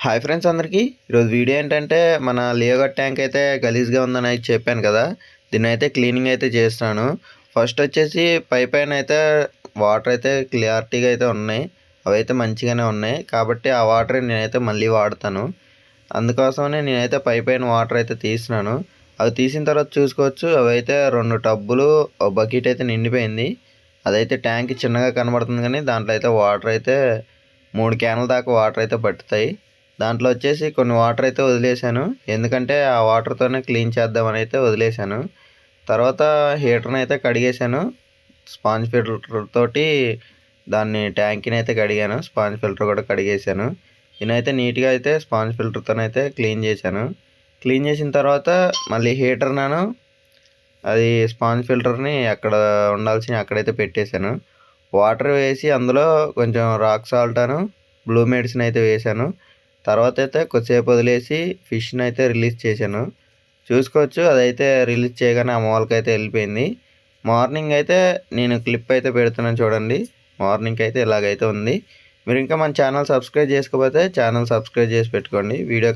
Hi friends అందరికీ. ఈరోజు video ఏంటంటే మన లియోగట్ ట్యాంక్ అయితే గలీజ్గా ఉందని అయితే చెప్పాను కదా. దీన్ని అయితే క్లీనింగ్ అయితే చేస్తున్నాను. ఫస్ట్ వచ్చేసి పైన అయితే వాటర్ అయితే క్లారిటీగా అయితే ఉన్నాయి. అవైతే మంచిగానే ఉన్నాయి కాబట్టి ఆ వాటర్ నేనైతే మళ్ళీ వాడతాను. అందుకోసమనే నేనైతే పైన వాటర్ అయితే తీస్తున్నాను. అవి తీసిన తర్వాత చూసుకోవచ్చు, అవైతే 2 టబ్బులు బకెట్ అయితే నిండిపోయింది. అదైతే ట్యాంక్ చిన్నగా కనబడుతుంది కానీ దాంట్లో అయితే వాటర్ అయితే 3 క్యాన్ల దాకా వాటర్ అయితే పట్టుతాయి. దాంట్లో వచ్చేసి కొన్ని వాటర్ అయితే వదిలేశాను. ఎందుకంటే ఆ వాటర్తోనే క్లీన్ చేద్దామని అయితే వదిలేశాను. తర్వాత హీటర్ని అయితే కడిగేశాను. స్పాంజ్ ఫిల్టర్ తోటి దాన్ని ట్యాంక్ని అయితే కడిగాను. స్పాంజ్ ఫిల్టర్ కూడా కడిగేశాను. నేనైతే నీట్గా అయితే స్పాంజ్ ఫిల్టర్తోనైతే క్లీన్ చేశాను. క్లీన్ చేసిన తర్వాత మళ్ళీ హీటర్ అది స్పాంజ్ ఫిల్టర్ని అక్కడ ఉండాల్సిన అక్కడైతే పెట్టేశాను. వాటర్ వేసి అందులో కొంచెం రాక్ సాల్ట్ బ్లూ మెడిసిన్ అయితే వేశాను. తర్వాత అయితే కొద్దిసేపు వదిలేసి ఫిష్ని అయితే రిలీజ్ చేశాను. చూసుకోవచ్చు, అదైతే రిలీజ్ చేయగానే ఆ మూలకైతే వెళ్ళిపోయింది. మార్నింగ్ అయితే నేను క్లిప్ అయితే పెడుతున్నాను చూడండి. మార్నింగ్ అయితే ఇలాగైతే ఉంది. మీరు ఇంకా మన ఛానల్ సబ్స్క్రైబ్ చేసుకోకపోతే ఛానల్ సబ్స్క్రైబ్ చేసి పెట్టుకోండి. వీడియో